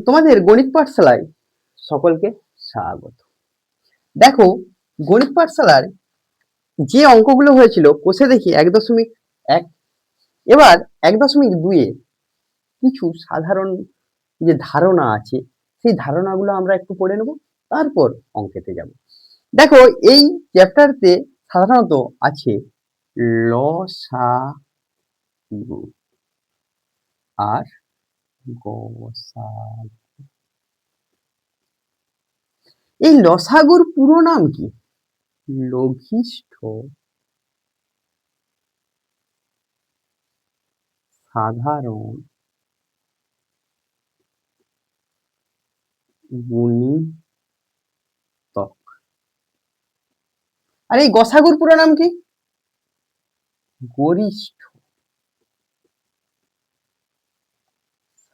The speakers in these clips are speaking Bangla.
তোমাদের গণিত পাঠশালায় সকলকে স্বাগত। দেখো, গণিত পাঠশালার যে অঙ্কগুলো হয়েছিল কষে দেখি 1.1, এবার 1.2 এ কিছু সাধারণ যে ধারণা আছে সেই ধারণাগুলো আমরা একটু পড়ে নেব, তারপর অঙ্কেতে যাব। দেখো, এই চ্যাপ্টারতে সাধারণত আছে লসাগু আর গসাগু। এই লসাগুর পুরো নাম কি? লঘিষ্ঠ সাধারণ গুণিতক। আর এই গসাগুর পুরো নাম কি? গরিষ্ঠ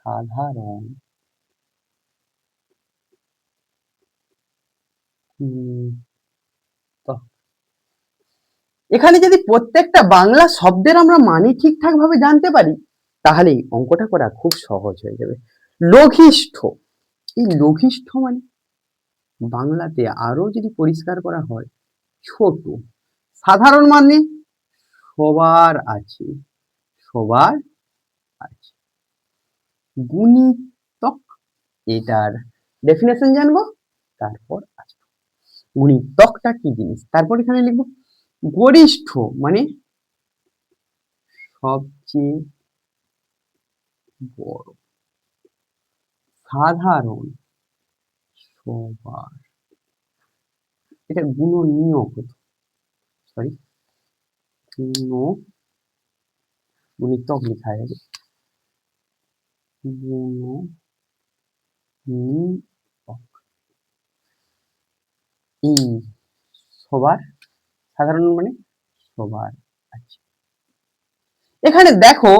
সাধারণ গুণিতক। এখানে যদি প্রত্যেকটা বাংলা শব্দের আমরা মানে ঠিকঠাক ভাবে জানতে পারি, তাহলে অঙ্কটা করা খুব সহজ হয়ে যাবে। লঘিষ্ঠ, এই লঘিষ্ঠ মানে বাংলাতে আরো যদি পরিষ্কার করা হয়, ছোট। সাধারণ মানে সবার আছে, সবার আছে। গুণিতক, এটার ডেফিনেশন জানবো, তারপর আসবো গুণিতকটা কি জিনিস, তারপর এখানে লিখবো গরিষ্ঠ মানে সবচেয়ে বড়, সাধারণ সবার। এটা গুণনীয়ক হতো, সরি গুণিতক লেখা যাবে, গুণনীয়ক। এই সবার, সাধারণ মানে সবার আছে। এখানে দেখো,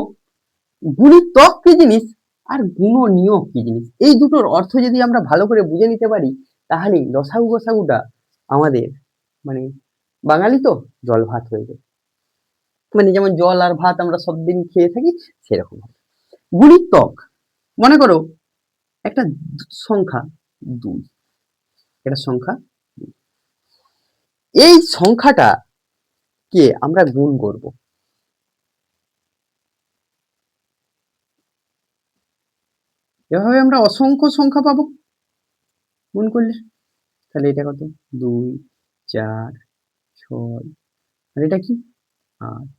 গুণিতক কি জিনিস আর গুণনীয়ক কি জিনিস, এই দুটোর অর্থ যদি আমরা ভালো করে বুঝে নিতে পারি, তাহলে লসাগু গসাগুটা আমাদের মানে বাঙালি তো জল ভাত হয়ে যায়। মানে যেমন জল আর ভাত আমরা সব দিন খেয়ে থাকি, সেরকম। গুণিতক মনে করো একটা সংখ্যা 2, এটা সংখ্যা, এই সংখ্যাটা কে আমরা গুণ করব। এভাবে আমরা অসংখ্য সংখ্যা পাবো গুণ করলে। তাহলে এটা কত? 2, 4, 6, আর এটা কি 8।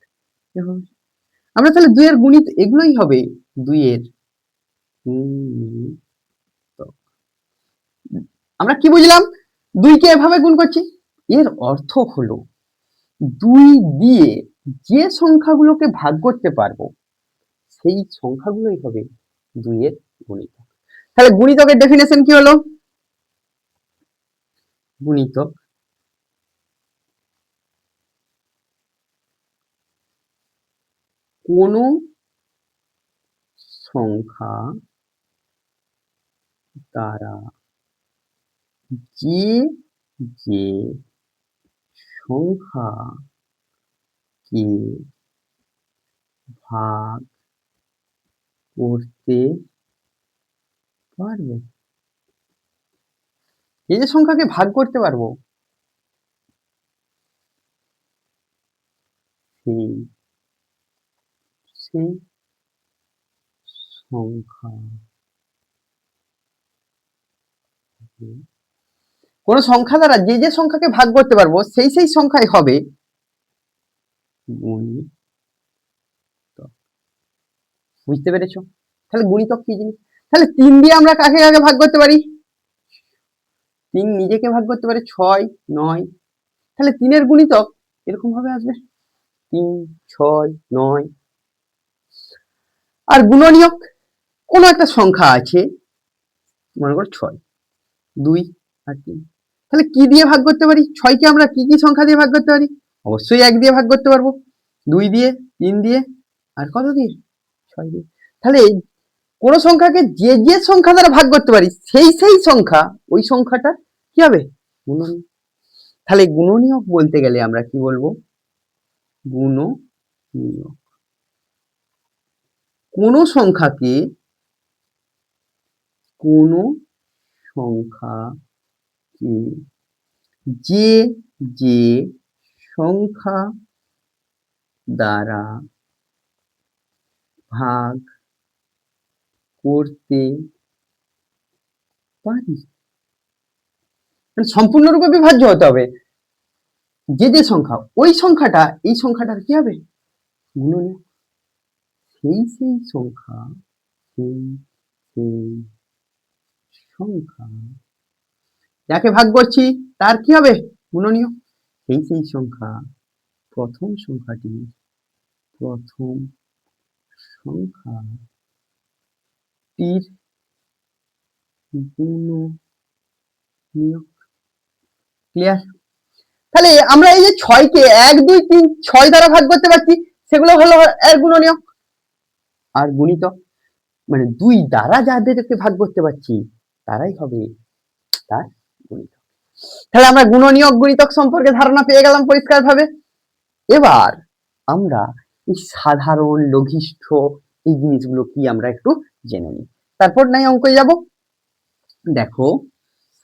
আমরা তাহলে 2 এর গুণিত এগুলোই হবে, 2 এর গুণিতক। আমরা কি বুঝলাম? 2 কে এভাবে গুণ করছি, এর অর্থ হলো 2 দিয়ে যে সংখ্যাগুলোকে ভাগ করতে পারবো সেই সংখ্যাগুলোই হবে 2 এর গুণিতক। তাহলে গুণিতকের ডেফিনেশন কি হলো? গুণিতক কোন সংখ্যা দ্বারা যে যে সংখ্যাকে ভাগ করতে পারবো, যে যে সংখ্যাকে ভাগ করতে পারবো সেই সেই সংখ্যা, কোন সংখ্যা দ্বারা যে যে সংখ্যাকে ভাগ করতে পারবো সেই সেই সংখ্যাই হবে গুণিতক। বুঝতে পেরেছো? তাহলে গুণিতক কি জিনিস? তাহলে 3 দিয়ে আমরা কাকে কাকে ভাগ করতে পারি? 3 নিজেকে ভাগ করতে পারে 6, 9। তাহলে 3 এর গুণিতক এরকম ভাবে আসবে 3, 6, 9। আর গুণনীয়ক, কোন একটা সংখ্যা আছে, মনে করো 6, 2 আর 3। তাহলে কি দিয়ে ভাগ করতে পারি? 6 কে আমরা কি কি সংখ্যা দিয়ে ভাগ করতে পারি? অবশ্যই 1 দিয়ে ভাগ করতে পারবো, 2 দিয়ে, 3 দিয়ে, আর কত দিয়ে? 6 দিয়ে। তাহলে কোন সংখ্যাকে যে যে সংখ্যা দ্বারা ভাগ করতে পারি সেই সেই সংখ্যা, ওই সংখ্যাটা কি হবে? গুণনীয়ক। তাহলে গুণনীয়ক বলতে গেলে আমরা কি বলবো? গুণনীয়ক কোন সংখ্যাকে কোনো সংখ্যাকে যে যে সংখ্যা দ্বারা ভাগ করতে পারি, মানে সম্পূর্ণরূপে বিভাজ্য হতে হবে। যে যে সংখ্যা, ওই সংখ্যাটা এই সংখ্যাটার কি হবে? গুণনীয়ক। সেই সেই সংখ্যা, সেই সেই সংখ্যা যাকে ভাগ করছি তার কি হবে? গুণনীয়ক। সেই সেই সংখ্যা, প্রথম সংখ্যাটি, প্রথম সংখ্যাটির গুণনীয়ক। ক্লিয়ার? তাহলে আমরা এই যে 6 কে 1 2 3 6 দ্বারা ভাগ করতে পারছি, সেগুলো হলো এর গুণনীয়ক। আর গুণিতক মানে 2 দ্বারা যাদেরকে ভাগ করতে পারছি তারাই হবে তার গুণিতক। তাহলে আমরা গুণনীয়ক গুণিতক সম্পর্কে ধারণা পেয়ে গেলাম পরিষ্কারভাবে। এবার আমরা এই সাধারণ, লঘিষ্ঠ এই জিনিসগুলো কি আমরা একটু জেনে নিই, তারপর নাই অঙ্কে যাব। দেখো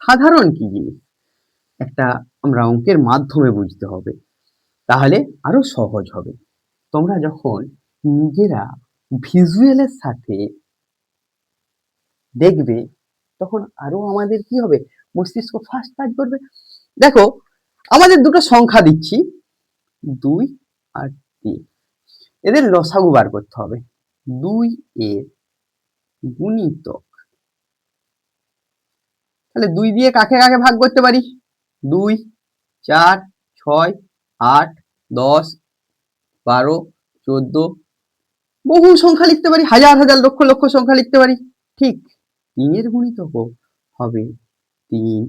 সাধারণ কি জিনিস একটা আমরা অঙ্কের মাধ্যমে বুঝতে হবে, তাহলে আরো সহজ হবে। তোমরা যখন নিজেরা ভিজুয়ালের সাথে দেখবে তখন আরো আমাদের কি হবে, মস্তিষ্ক ফাস্ট কাজ করবে। দেখো আমাদের দুটো সংখ্যা দিচ্ছি 2 আর 3, এদের লসাগু বার করতে হবে। 2 এর গুণিতক, তাহলে 2 দিয়ে কাকে কাকে ভাগ করতে পারি? 2 4 6 8 10 12 14, বহু সংখ্যা লিখতে পারি, হাজার হাজার লক্ষ লক্ষ সংখ্যা লিখতে পারি। ঠিক 3 এর গুণিতকও হবে 3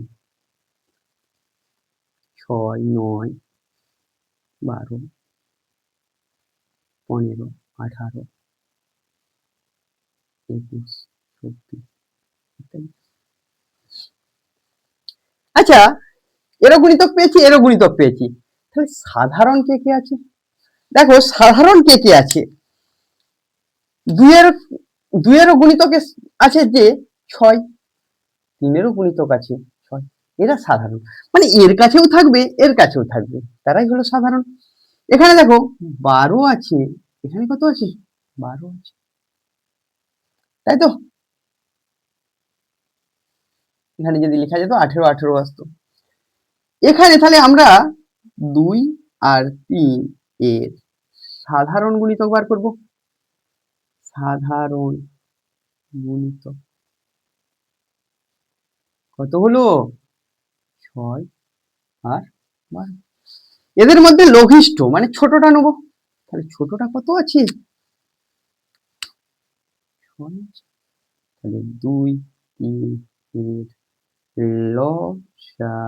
6 9 12 15 18 21 24। আচ্ছা এরও গুণিতক পেয়েছি, এরও গুণিতক পেয়েছি, তাহলে সাধারণ কে কে আছে? দেখো সাধারণ কে কে আছে, 2 এরও গুণিতক আছে যে 6, 3 এরও গুণিতক আছে 6, এরা সাধারণ, মানে এর কাছেও থাকবে এর কাছেও থাকবে, তারাই হলো সাধারণ। এখানে দেখো 12 আছে, এখানে কত আছে? 12 আছে, তাই তো? এখানে যদি লেখা যেত 18 18 আসতো। এখানে তাহলে আমরা 2 আর 3 এর সাধারণ গুণিতক বার করব। সাধারণ গুণিতক কত হলো? 6 আর 12। এদের মধ্যে লঘিষ্ঠ মানে ছোটটা নেব, তাহলে ছোটটা কত আছে? 6 আছে। তাহলে 2 3 এর লসাগু,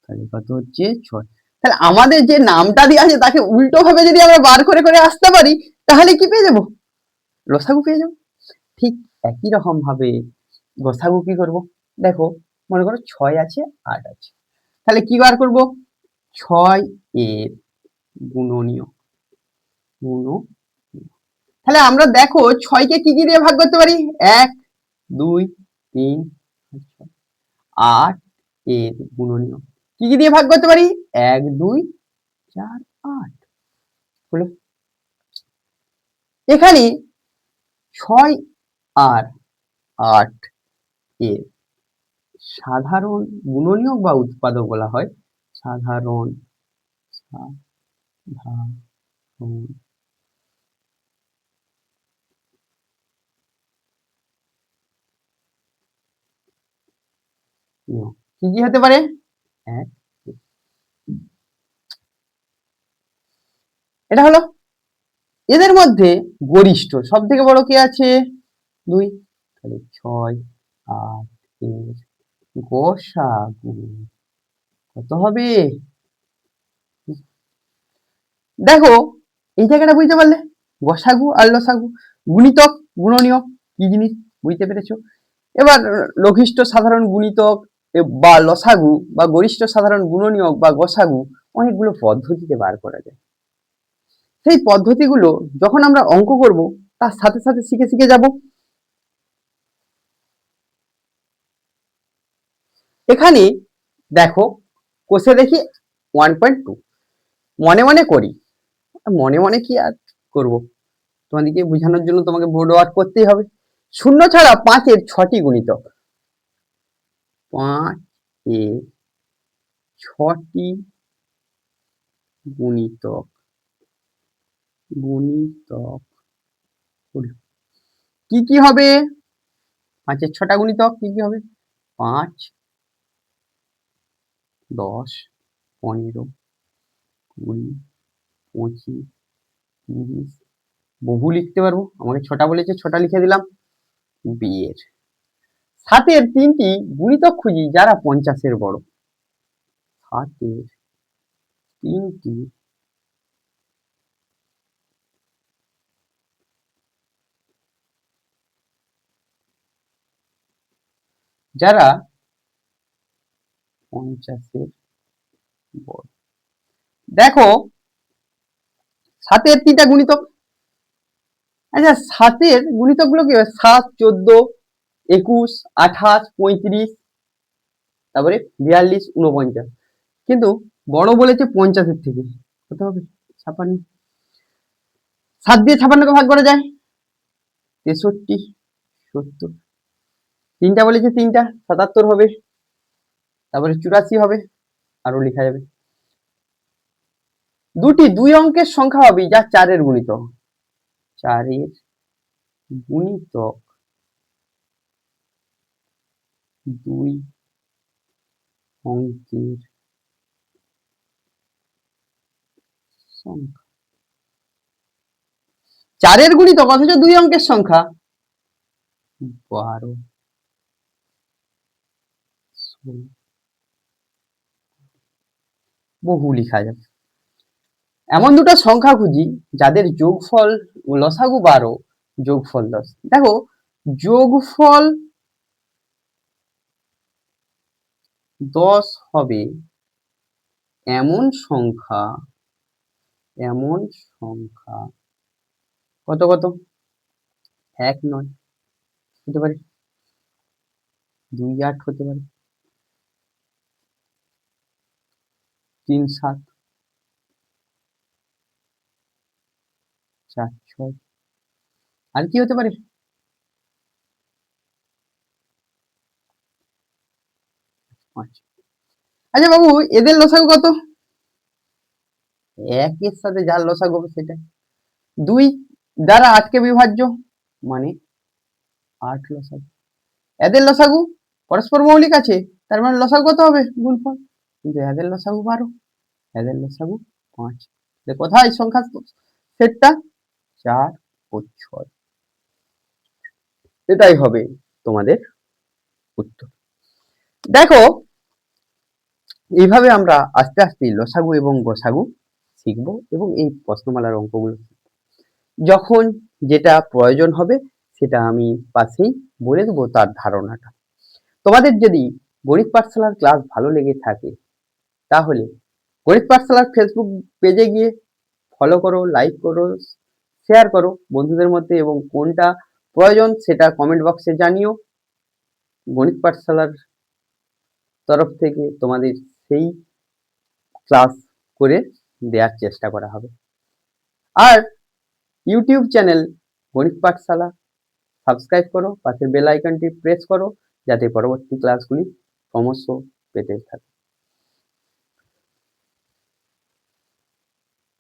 তাহলে কত হচ্ছে? 6। তাহলে আমাদের যে নামটা দেওয়া আছে তাকে উল্টো ভাবে যদি আমরা বার করে করে আসতে পারি তাহলে কি পেয়ে যাব? লসাগু পেয়ে যাব। ঠিক একই রকম ভাবে গসাগু কি করব? দেখো মনে করো 6 আছে 8 আছে, তাহলে কি বার করব? 6 এর গুণনীয়ক, তাহলে আমরা দেখো 6 কে কি কি দিয়ে ভাগ করতে পারি? 1 2 3 8 এর গুণনীয়ক কি কি দিয়ে ভাগ করতে পারি? 1 2 4 8 হলো। এখানে 6 আর 8 এর সাধারণ গুণনীয়ক বা উৎপাদক বলা হয়। সাধারণ কি কি হতে পারে? 1 এটা হলো। এদের মধ্যে গরিষ্ঠ সব থেকে বড় কে আছে? 2, তাহলে 6 8 এর গসাগু কত হবে? দেখো এই জায়গাটা বুঝতে পারলে, গসাগু আর লসাগু, গুণিতক গুণনীয়ক কি জিনিস বুঝতে পেরেছো। এবার লঘিষ্ঠ সাধারণ গুণিতক বা লসাগু বা গরিষ্ঠ সাধারণ গুণনীয়ক বা গসাগু অনেকগুলো পদ্ধতিতে বার করা যায়। সেই পদ্ধতিগুলো যখন আমরা অঙ্ক করব তার সাথে সাথে শিখে শিখে যাব। এখানে দেখো কোষে দেখি 1.2, মনে মনে করি, মনে মনে কি আর করব, তোমাদেরকে বোঝানোর জন্য তোমাকে বোর্ড ওয়ার্ক করতেই হবে। শূন্য ছাড়া 5-এর 6টি গুণিতক, 5-এর 6টি গুণিতক, গুণিতক কি কি হবে? 5-এর 6টা গুণিতক কি কি হবে? 5, 10, 15, 20, 25, 30, বহু লিখতে পারবো, আমাকে 6টা বলেছে 6টা লিখে দিলাম। বিয়ের 7-এর 3টি গুণিতক খুঁজি যারা 50-এর বড়, 7-এর 3টি যারা 50-এর বড়। দেখো 7-এর 3টা গুণিতক, আচ্ছা 7-এর গুণিতক গুলো কি হবে? 7, 14, 21, 28, 35, তারপরে 42, 49, কিন্তু বড় বলেছে 50-এর থেকে, কত হবে? 56। 7 দিয়ে 56কে ভাগ করা যায়, 63, 70, 3টা বলেছে 3টা, 77 হবে, তারপরে 84 হবে, আরো লেখা যাবে। দুটি 2 অঙ্কের সংখ্যা হবে যা 4-এর গুণিতক, 4-এর গুণিতক 2 অঙ্কের সংখ্যা, 4-এর গুণিতক অথচ 2 অঙ্কের সংখ্যা, 12, 16, বহু লেখা যাবে। এমন দুটো সংখ্যা খুঁজি যাদের যোগফল লসাগু 12, যোগফল 10। দেখো যোগফল 10 হবে এমন সংখ্যা, এমন সংখ্যা কত কত? 1, 9 হতে পারে, 2, 8 হতে পারে, 3, 7, 4, 6, আর কি হতে পারে? 5। আচ্ছা বাবু এদের লসাগু কত? 1 এর সাথে যার লসাগু হবে সেটা, 2 দ্বারা 8 কে বিভাজ্য মানে 8 লসাগু। এদের লসাগু পরস্পর মৌলিক আছে, তার মানে লসাগু কত হবে? গুণফল। কিন্তু এদের লসাগু 12, এদের লসাগু 5। কোথায় সংখ্যা সেটটা? 4 ও 6। এটাই হবে তোমাদের উত্তর। দেখো এইভাবে আমরা আস্তে আস্তে লসাগু এবং গসাগু শিখবো এবং এই প্রশ্নমালার অঙ্কগুলো যখন যেটা প্রয়োজন হবে সেটা আমি পাশেই বলে দেবো তার ধারণাটা। তোমাদের যদি গণিত পাঠশালার ক্লাস ভালো লেগে থাকে তাহলে গণিত পাঠশালার ফেসবুক পেজে গিয়ে ফলো করো, লাইক করো, শেয়ার করো বন্ধুদের মধ্যে, এবং কোনটা প্রয়োজন সেটা কমেন্ট বক্সে জানিও। গণিত পাঠশালার তরফ থেকে তোমাদের সেই ক্লাস করে দেওয়ার চেষ্টা করা হবে। আর ইউটিউব চ্যানেল গণিত পাঠশালা সাবস্ক্রাইব করো, পাশের বেল আইকনটি প্রেস করো যাতে পরবর্তী ক্লাসগুলি ক্রমশ পেতে থাকে।